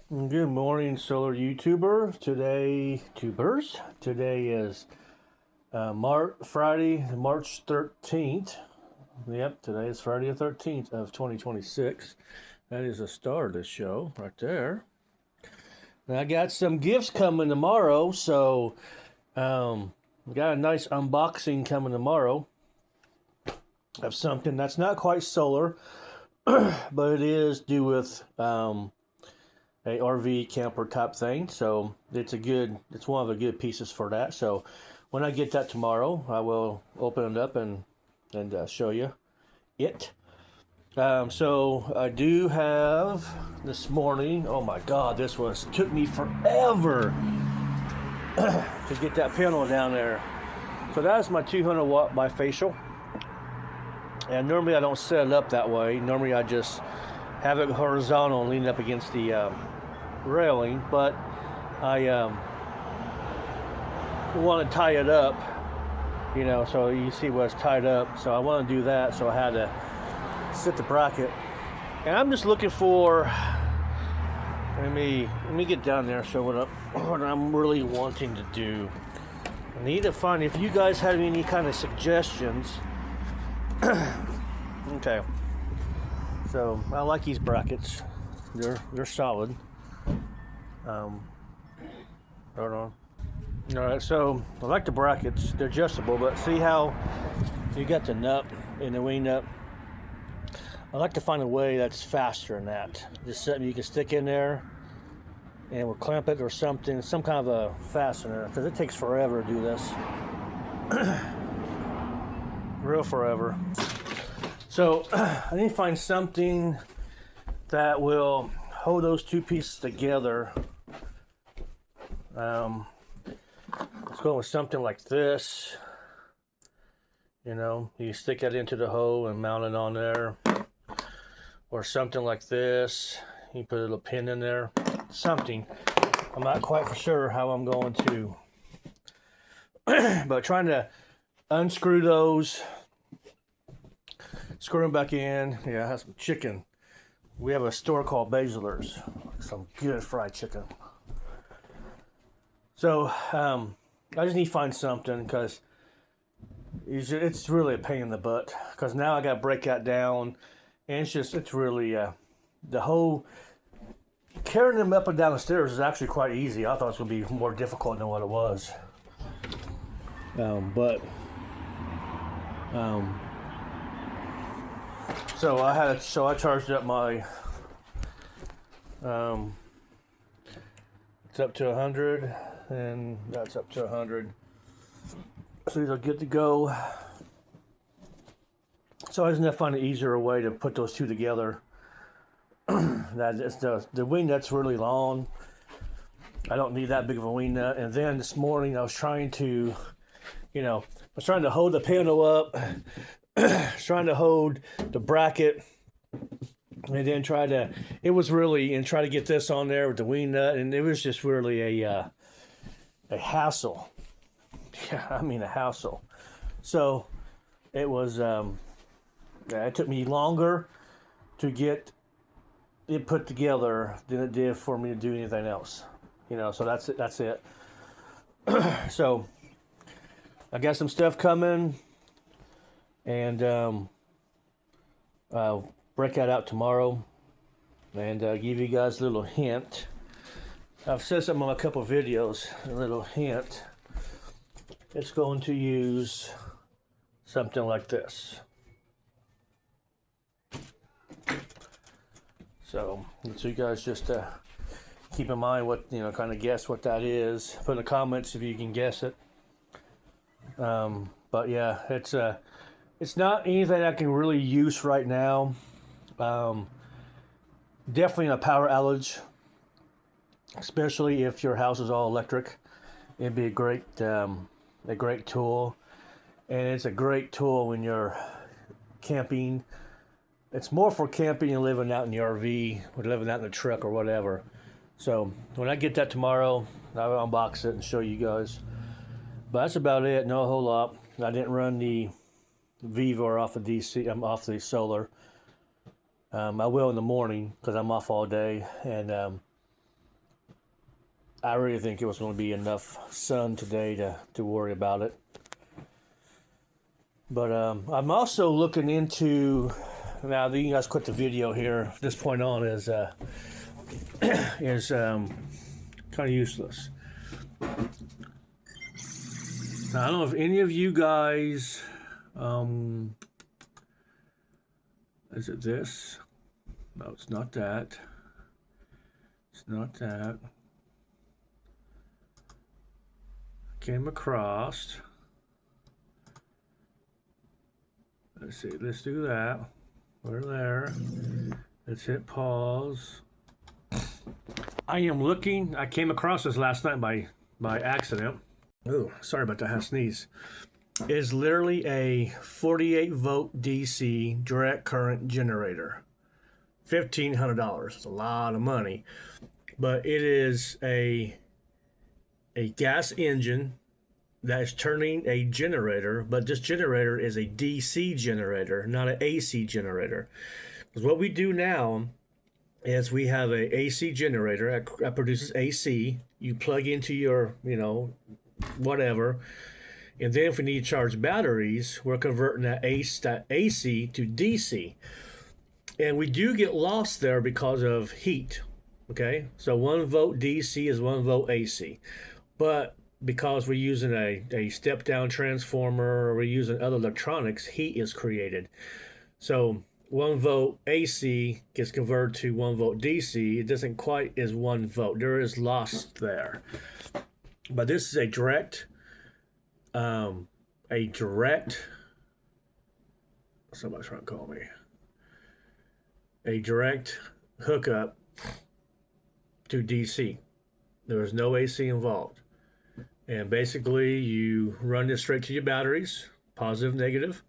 Good morning, solar YouTuber. Today is Friday, March 13th. Yep, today is Friday the 13th of 2026. That is the start of this show right there. And I got some gifts coming tomorrow, so we got a nice unboxing coming tomorrow of something that's not quite solar, but it is do with a RV camper type thing. So it's one of the good pieces for that. So when I get that tomorrow, I will open it up and show you it. So I do have this morning. Oh my God, took me forever to get that panel down there. So that's my 200 watt bifacial. And normally I don't set it up that way. Normally I just have it horizontal and lean up against the railing, but I want to tie it up, so you see where it's tied up. So I want to do that, so I had to set the bracket. And I'm just looking for, let me get down there, show what I'm really wanting to do. I need to find, if you guys have any kind of suggestions. Okay, so I like these brackets. They're solid. Hold on. Alright, so I like the brackets. They're adjustable, but see how you got the nut and the wing nut? I like to find a way that's faster than that. Just something you can stick in there and we'll clamp it or something, some kind of a fastener, because it takes forever to do this. Real forever. So I need to find something that will hold those two pieces together. Let's go with something like this. You stick that into the hole and mount it on there. Or something like this. You put a little pin in there. Something. I'm not quite for sure how I'm going to. But trying to unscrew those. Screw them back in. Yeah, I have some chicken. We have a store called Basiler's. Some good fried chicken. So I just need to find something, because it's really a pain in the butt. Because now I got to break that down, and it's really the whole carrying them up and down the stairs is actually quite easy. I thought it was going to be more difficult than what it was. So I charged up my it's up to 100, and that's up to 100. So these are good to go. So I just need to find an easier way to put those two together. That is the wing nut's really long. I don't need that big of a wing nut. And then this morning I was trying to, hold the panel up, trying to hold the bracket. And then try to get this on there with the wing nut, and it was just really a hassle. Yeah, I mean a hassle. So it was. It took me longer to get it put together than it did for me to do anything else. So that's it. That's it. So I got some stuff coming, and I'll break that out tomorrow and give you guys a little hint. I've said something on a couple of videos, a little hint. It's going to use something like this. So you guys just keep in mind what, kind of guess what that is. Put in the comments if you can guess it. But yeah, it's not anything I can really use right now. Definitely in a power outage, especially if your house is all electric. It'd be a great tool, and it's a great tool when you're camping. It's more for camping and living out in the RV, or living out in the truck or whatever. So when I get that tomorrow, I'll unbox it and show you guys. But that's about it. No whole lot. I didn't run the Vivo off of DC. I'm off the solar. I will in the morning because I'm off all day, and I really think it was going to be enough sun today to worry about it. But I'm also looking into, now you guys quit the video here. From this point on is kind of useless. Now, I don't know if any of you guys, is it this? No, it's not that. It's not that. Came across. Let's see, let's do that. We're there. Let's hit pause. I am looking, I came across this last night by accident. Oh, sorry about that, I had to sneeze. It's literally a 48 volt DC direct current generator. $1,500. It's a lot of money. But it is a gas engine that is turning a generator, but this generator is a DC generator, not an AC generator. Because what we do now is we have a AC generator that produces AC. You plug into your, whatever. And then if we need to charge batteries, we're converting that AC to DC. And we do get lost there because of heat. Okay, so 1 volt DC is 1 volt AC. But because we're using a step-down transformer or we're using other electronics, heat is created. So 1 volt AC gets converted to 1 volt DC. It doesn't quite is 1 volt. There is loss there. But this is a direct, somebody's trying to call me. A direct hookup to DC. There is no AC involved. And basically you run this straight to your batteries, positive, negative.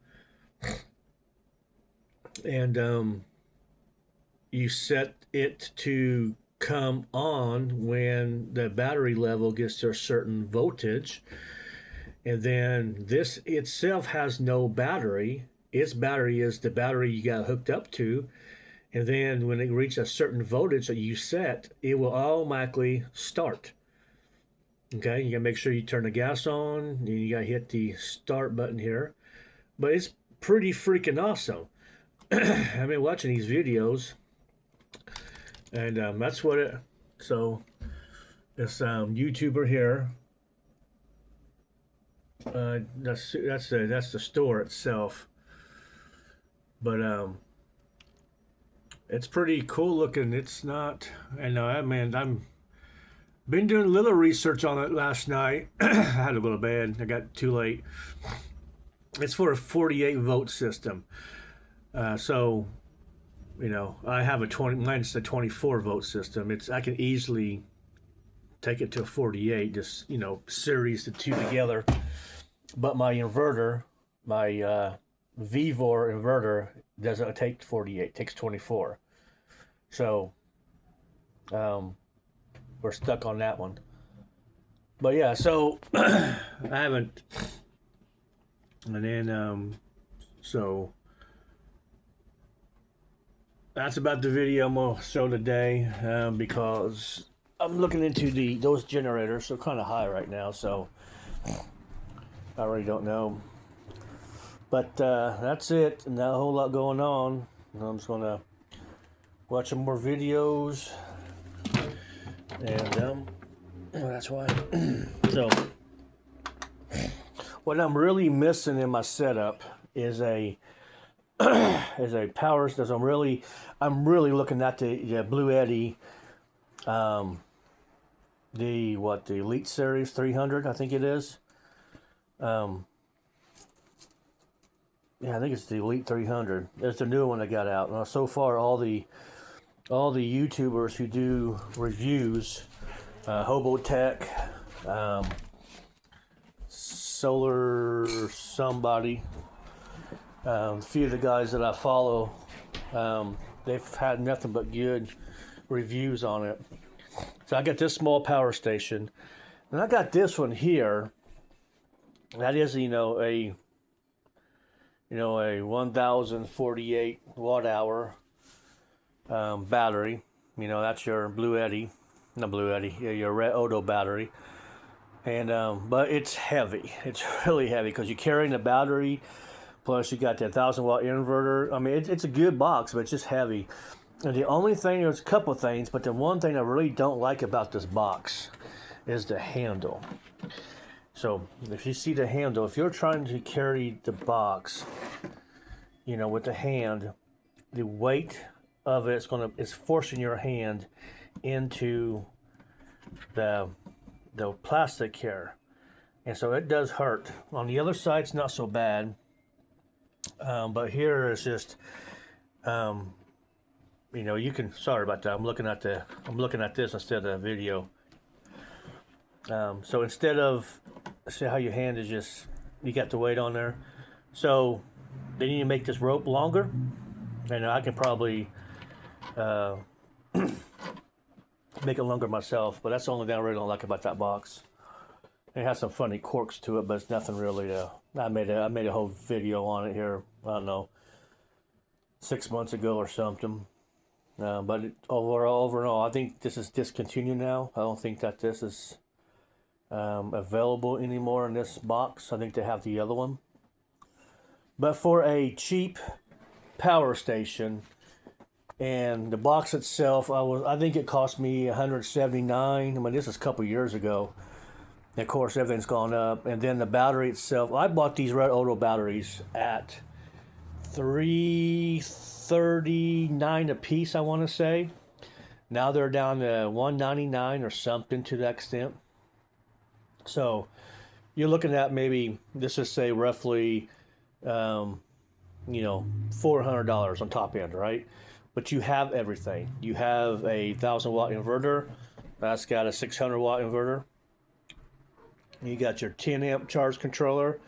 And you set it to come on when the battery level gets to a certain voltage. And then this itself has no battery. Its battery is the battery you got hooked up to. And then when it reaches a certain voltage that you set, it will automatically start. Okay, you gotta make sure you turn the gas on, and you gotta hit the start button here. But it's pretty freaking awesome. I've been watching these videos, and that's what it. So this YouTuber here. That's the store itself. But it's pretty cool looking. It's not. I know. I'm been doing a little research on it last night. I had to go to bed. I got too late. It's for a 48 volt system. So, I have mine's a 24 volt system. I can easily take it to a 48, just, series the two together. But my inverter, my VVOR inverter, doesn't take 48, it takes 24. So, we're stuck on that one. But yeah, so I haven't. And then, so that's about the video I'm gonna show today, because I'm looking into those generators. They're kind of high right now, so I really don't know. But that's it. Not a whole lot going on. I'm just gonna watch some more videos. And that's why. So what I'm really missing in my setup is a power system. I'm really looking at the Bluetti, the Elite Series 300, I think it is. Yeah, I think it's the Elite 300. It's the new one that got out. Now, so far, all the YouTubers who do reviews, Hobotech, Solar somebody, a few of the guys that I follow, they've had nothing but good reviews on it. So I got this small power station, and I got this one here. That is, a 1048 watt hour battery. That's your Bluetti. not Blue Eddy, yeah, your Red Odo battery. And but it's heavy. It's really heavy because you're carrying the battery, plus you got that 1,000 watt inverter. I mean, it's a good box, but it's just heavy. And the only thing, there's a couple of things, but the one thing I really don't like about this box is the handle. So if you see the handle, if you're trying to carry the box, with the hand, the weight of it's forcing your hand into the plastic here, and so it does hurt. On the other side, it's not so bad, but here it's just, you can. Sorry about that. I'm looking at this instead of the video. So instead of, see how your hand is just, you got the weight on there. So they need to make this rope longer, and I can probably make it longer myself. But that's the only thing I really don't like about that box. It has some funny quirks to it, but it's nothing really. I made a whole video on it here. I don't know, 6 months ago or something. But overall, I think this is discontinued now. I don't think that this is available anymore in this box. I think they have the other one. But for a cheap power station, and the box itself, I think it cost me $179. I mean, this is a couple years ago. And of course, everything's gone up. And then the battery itself, I bought these Red Odo batteries at $339 a piece, I want to say. Now they're down to $199 or something to that extent. So you're looking at maybe, let's just say roughly, $400 on top end, right? But you have everything. You have a 1,000 watt inverter. That's got a 600 watt inverter. You got your 10 amp charge controller.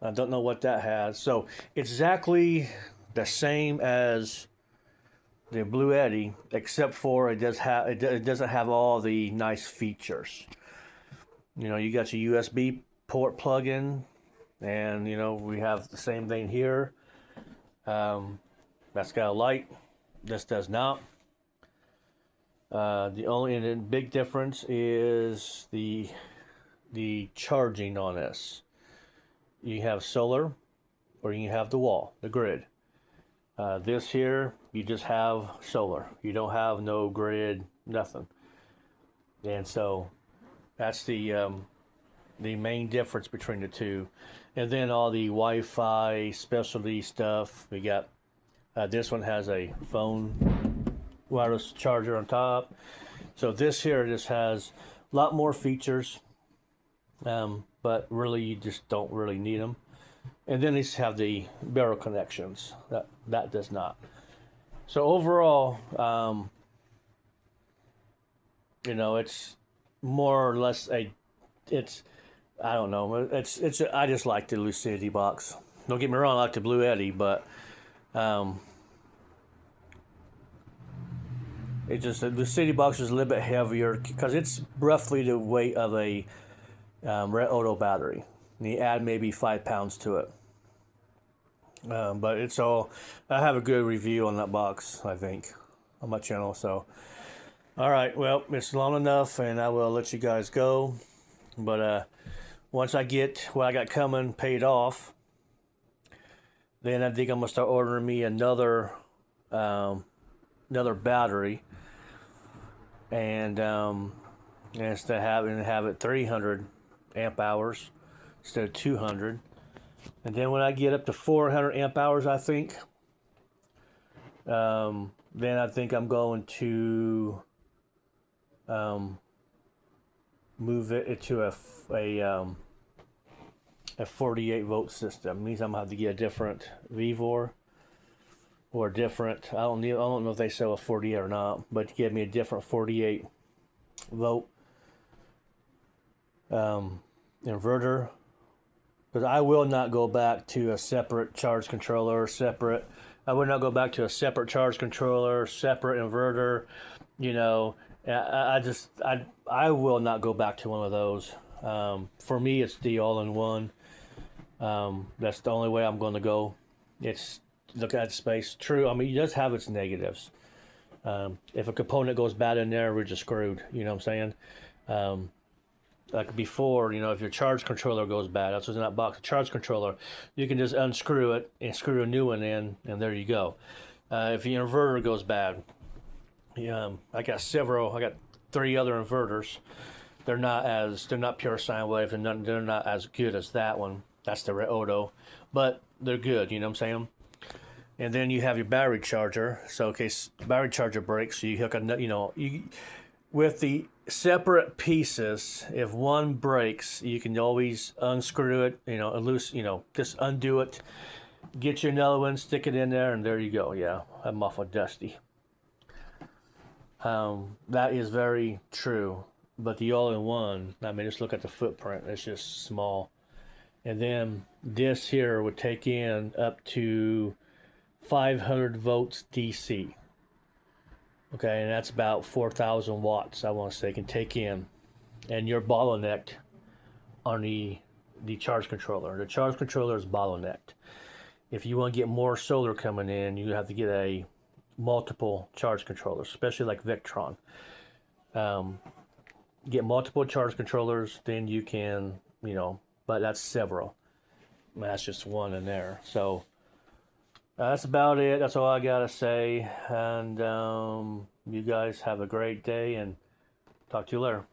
I don't know what that has. So exactly the same as the Blue Eddy, except for it doesn't have all the nice features. You got your USB port plug-in, and we have the same thing here. That's got a light. This does not. The only big difference is the charging on this. You have solar, or you have the wall, the grid. This here, you just have solar. You don't have no grid, nothing. And so that's the main difference between the two. And then all the Wi-Fi specialty stuff. We got this one has a phone wireless charger on top. So this here just has a lot more features, but really you just don't really need them. And then these have the barrel connections. That does not. So overall, it's more or less I don't know. I just like the Lucidity box. Don't get me wrong, I like the Blue Eddy, but it's just the Lucidity box is a little bit heavier because it's roughly the weight of a Red Odo battery. And you add maybe 5 pounds to it. But it's all, I have a good review on that box, I think, on my channel. So, all right, well, it's long enough, and I will let you guys go. But once I get what I got coming paid off, then I think I'm gonna start ordering me another battery, and instead of have it 300 amp hours instead of 200. And then when I get up to 400 amp hours, I think, then I think I'm going to move it into a 48 volt system. It means I'm gonna have to get a different VEVOR or different. I don't know if they sell a 48 or not, but give me a different 48 volt inverter. Because I will not go back to a separate charge controller, I would not go back to a separate charge controller, separate inverter. I will not go back to one of those. For me, it's the all-in-one. That's the only way I'm going to go. It's look at space. True, I mean, it does have its negatives. If a component goes bad in there, we're just screwed. You know what I'm saying? Like before, if your charge controller goes bad, that's what's in that box, a charge controller, you can just unscrew it and screw a new one in, and there you go. If your inverter goes bad, I got 3 other inverters. They're not pure sine wave, they're not as good as that one. That's the Odo, but they're good. You know what I'm saying? And then you have your battery charger. So in case the battery charger breaks, so you hook with the separate pieces. If one breaks, you can always unscrew it. Just undo it. Get you another one, stick it in there, and there you go. Yeah, I'm awful dusty. That is very true. But the all-in-one, just look at the footprint. It's just small. And then this here would take in up to 500 volts DC. Okay, and that's about 4,000 watts, I want to say, can take in. And you're bottlenecked on the charge controller. The charge controller is bottlenecked. If you want to get more solar coming in, you have to get a multiple charge controllers, especially like Victron. Get multiple charge controllers, then you can, but that's several. That's just one in there. So that's about it. That's all I gotta say. And you guys have a great day, and talk to you later.